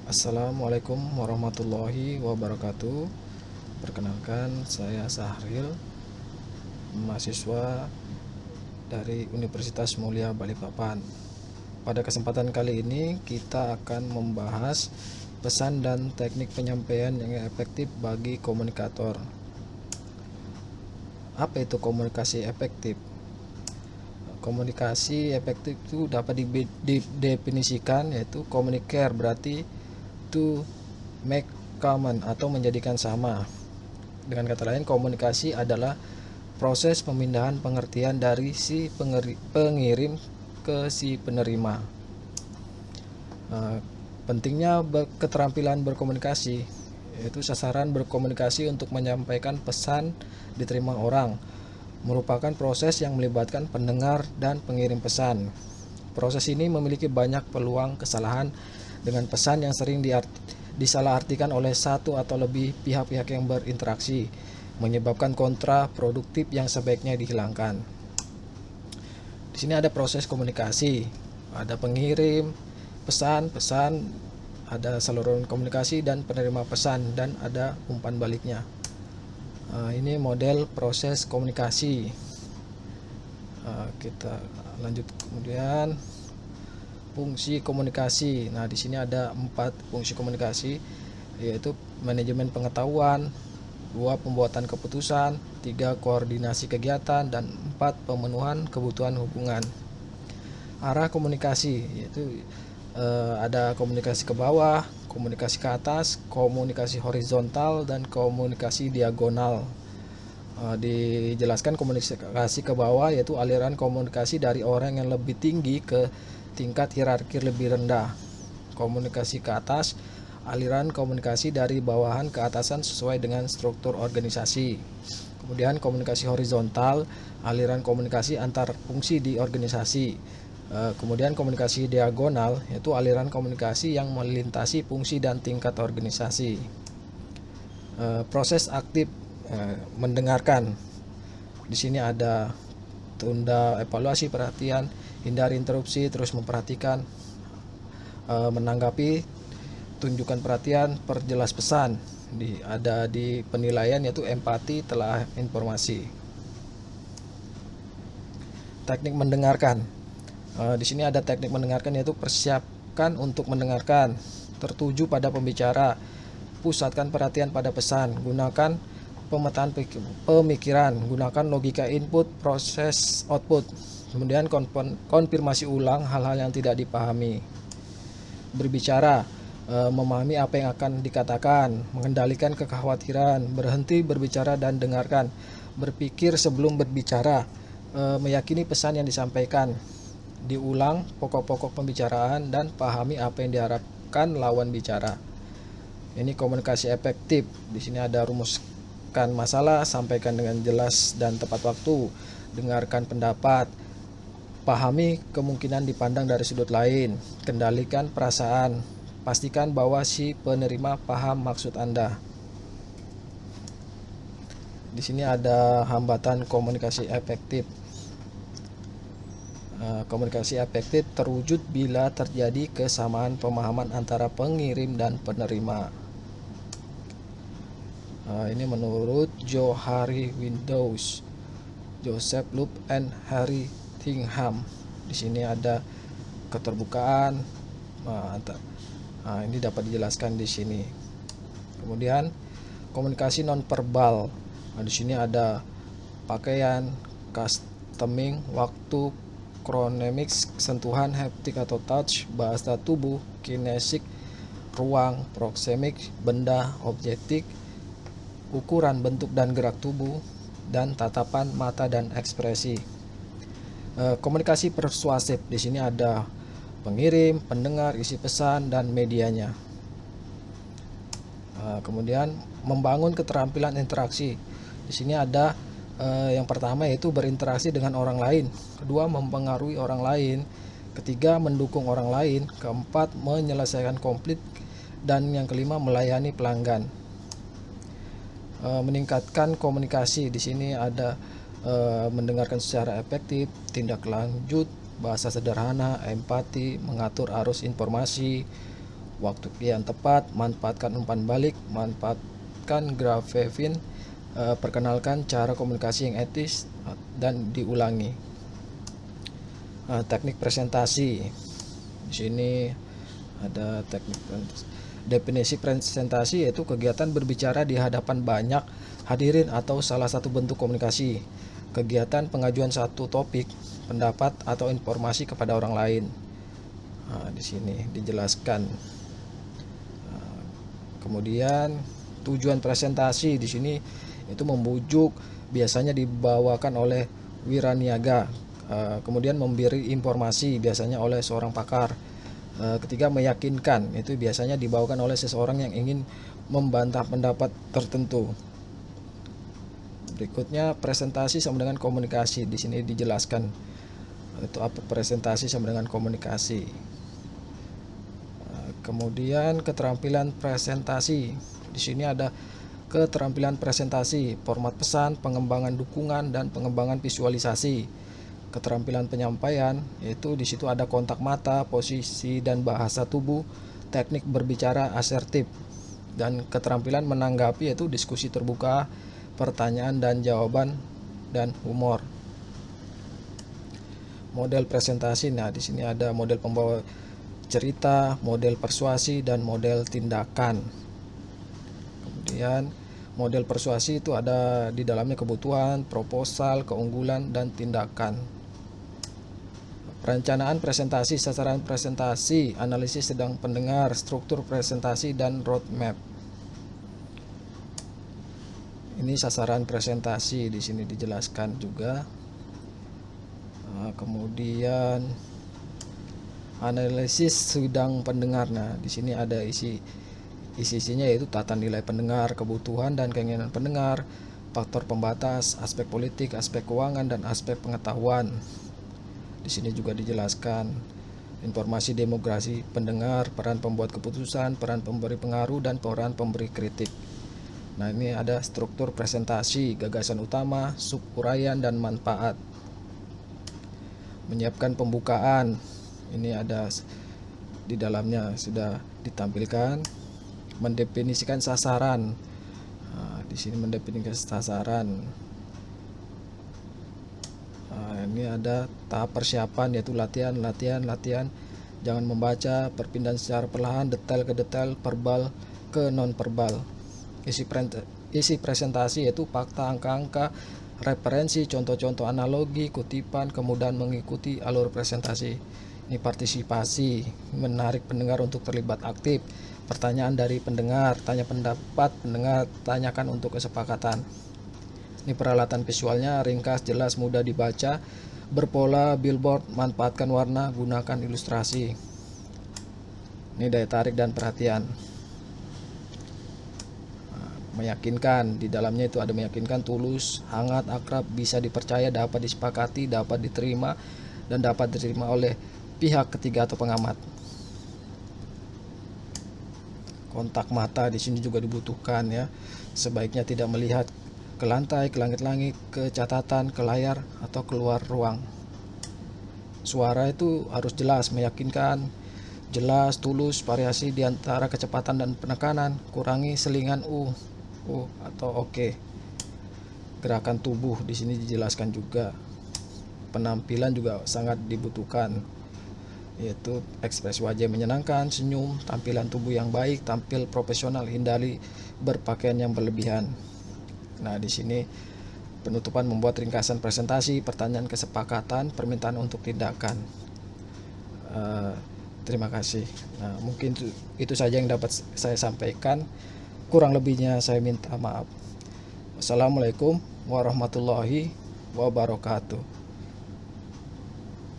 Assalamualaikum warahmatullahi wabarakatuh. Perkenalkan, saya Sahril, mahasiswa dari Universitas Mulia Balikpapan. Pada kesempatan kali ini kita akan membahas pesan dan teknik penyampaian yang efektif bagi komunikator. Apa itu komunikasi efektif? Komunikasi efektif itu dapat didefinisikan yaitu communicare, berarti to make common atau menjadikan sama. Dengan kata lain, komunikasi adalah proses pemindahan pengertian dari si pengirim ke si penerima. Pentingnya keterampilan berkomunikasi, yaitu sasaran berkomunikasi untuk menyampaikan pesan diterima orang merupakan proses yang melibatkan pendengar dan pengirim pesan. Proses ini memiliki banyak peluang kesalahan dengan pesan yang sering disalahartikan oleh satu atau lebih pihak-pihak yang berinteraksi, menyebabkan kontraproduktif yang sebaiknya dihilangkan. Di sini ada proses komunikasi, ada pengirim pesan, ada saluran komunikasi dan penerima pesan, dan ada umpan baliknya. Ini model proses komunikasi. Kita lanjut. Kemudian fungsi komunikasi. Nah, di sini ada 4 fungsi komunikasi, yaitu manajemen pengetahuan, 2 pembuatan keputusan, 3 koordinasi kegiatan, dan 4 pemenuhan kebutuhan hubungan. Arah komunikasi yaitu ada komunikasi ke bawah, komunikasi ke atas, komunikasi horizontal, dan komunikasi diagonal. Dijelaskan komunikasi ke bawah yaitu aliran komunikasi dari orang yang lebih tinggi ke tingkat hierarki lebih rendah. Komunikasi ke atas, aliran komunikasi dari bawahan ke atasan sesuai dengan struktur organisasi. Kemudian komunikasi horizontal, aliran komunikasi antar fungsi di organisasi. Kemudian komunikasi diagonal, yaitu aliran komunikasi yang melintasi fungsi dan tingkat organisasi. Proses aktif mendengarkan. Di sini ada tunda, evaluasi, perhatian, hindari interupsi, terus memperhatikan, menanggapi, tunjukkan perhatian, perjelas pesan. Ada di penilaian yaitu empati, telah informasi. Teknik mendengarkan. Di sini ada teknik mendengarkan yaitu persiapkan untuk mendengarkan, tertuju pada pembicara, pusatkan perhatian pada pesan, gunakan pemetaan pemikiran, gunakan logika input, proses output, kemudian konfirmasi ulang hal-hal yang tidak dipahami. Berbicara, memahami apa yang akan dikatakan, mengendalikan kekhawatiran, berhenti berbicara dan dengarkan, berpikir sebelum berbicara, meyakini pesan yang disampaikan, diulang pokok-pokok pembicaraan, dan pahami apa yang diharapkan lawan bicara. Ini komunikasi efektif. Di sini ada rumuskan masalah, sampaikan dengan jelas dan tepat waktu, dengarkan pendapat, pahami kemungkinan dipandang dari sudut lain, kendalikan perasaan, pastikan bahwa si penerima paham maksud Anda. Di sini ada hambatan komunikasi efektif. Komunikasi efektif terwujud bila terjadi kesamaan pemahaman antara pengirim dan penerima. Ini menurut Johari Windows, Joseph Loop, and Harry Tingham. Di sini ada keterbukaan. Ini dapat dijelaskan di sini. Kemudian komunikasi nonverbal. Di sini ada pakaian, costuming, waktu, chronemics, sentuhan, haptik atau touch, bahasa tubuh, kinesik, ruang, proxemic, benda, objektif, ukuran, bentuk dan gerak tubuh, dan tatapan mata dan ekspresi. Komunikasi persuasif, di sini ada pengirim, pendengar, isi pesan, dan medianya. Kemudian membangun keterampilan interaksi. Di sini ada yang pertama yaitu berinteraksi dengan orang lain, kedua mempengaruhi orang lain, ketiga mendukung orang lain, keempat menyelesaikan konflik, dan yang kelima melayani pelanggan. Meningkatkan komunikasi, di sini ada mendengarkan secara efektif, tindak lanjut, bahasa sederhana, empati, mengatur arus informasi, waktu yang tepat, manfaatkan umpan balik, manfaatkan grafevin, perkenalkan cara komunikasi yang etis, dan diulangi. Teknik presentasi. Di sini ada teknik definisi presentasi, yaitu kegiatan berbicara di hadapan banyak hadirin atau salah satu bentuk komunikasi. Kegiatan pengajuan satu topik, pendapat atau informasi kepada orang lain. Di sini dijelaskan. Kemudian tujuan presentasi di sini itu membujuk, biasanya dibawakan oleh wiraniaga. Kemudian memberi informasi, biasanya oleh seorang pakar. Ketiga, meyakinkan, itu biasanya dibawakan oleh seseorang yang ingin membantah pendapat tertentu. Berikutnya presentasi sama dengan komunikasi. Di sini dijelaskan itu apa presentasi sama dengan komunikasi. Kemudian keterampilan presentasi. Di sini ada keterampilan presentasi, format pesan, pengembangan dukungan, dan pengembangan visualisasi. Keterampilan penyampaian, yaitu di situ ada kontak mata, posisi dan bahasa tubuh, teknik berbicara asertif, dan keterampilan menanggapi, yaitu diskusi terbuka, pertanyaan dan jawaban, dan humor. Model presentasi. Nah, di sini ada model pembawa cerita, model persuasi, dan model tindakan. Kemudian model persuasi itu ada di dalamnya kebutuhan, proposal, keunggulan, dan tindakan. Perencanaan presentasi, sasaran presentasi, analisis sedang pendengar, struktur presentasi, dan roadmap. Ini sasaran presentasi, di sini dijelaskan juga. Kemudian analisis sidang pendengar. Nah, di sini ada isinya, yaitu tata nilai pendengar, kebutuhan dan keinginan pendengar, faktor pembatas, aspek politik, aspek keuangan, dan aspek pengetahuan. Di sini juga dijelaskan informasi demografi pendengar, peran pembuat keputusan, peran pemberi pengaruh, dan peran pemberi kritik. Nah, ini ada struktur presentasi, gagasan utama, suburaian, dan manfaat. Menyiapkan pembukaan, ini ada di dalamnya sudah ditampilkan. Mendefinisikan sasaran. Di sini mendefinisikan sasaran. Ini ada tahap persiapan, yaitu latihan. Jangan membaca, perpindahan secara perlahan, detail ke detail, verbal ke non verbal. Isi presentasi yaitu fakta, angka-angka, referensi, contoh-contoh analogi, kutipan, kemudahan mengikuti alur presentasi. Ini partisipasi, menarik pendengar untuk terlibat aktif. Pertanyaan dari pendengar, tanya pendapat pendengar, tanyakan untuk kesepakatan. Ini peralatan visualnya, ringkas, jelas, mudah dibaca, berpola billboard, manfaatkan warna, gunakan ilustrasi. Ini daya tarik dan perhatian. Meyakinkan, di dalamnya itu ada meyakinkan, tulus, hangat, akrab, bisa dipercaya, dapat disepakati, dapat diterima, dan dapat diterima oleh pihak ketiga atau pengamat. Kontak mata di sini juga dibutuhkan ya. Sebaiknya tidak melihat ke lantai, ke langit-langit, ke catatan, ke layar, atau keluar ruang. Suara itu harus jelas, meyakinkan, jelas, tulus, variasi di antara kecepatan dan penekanan, kurangi selingan atau oke. Gerakan tubuh di sini dijelaskan juga. Penampilan juga sangat dibutuhkan, yaitu ekspresi wajah menyenangkan, senyum, tampilan tubuh yang baik, tampil profesional, hindari berpakaian yang berlebihan. Nah, di sini penutupan membuat ringkasan presentasi, pertanyaan kesepakatan, permintaan untuk tindakan. Terima kasih. Nah, mungkin itu saja yang dapat saya sampaikan. Kurang lebihnya saya minta maaf. Wassalamualaikum warahmatullahi wabarakatuh.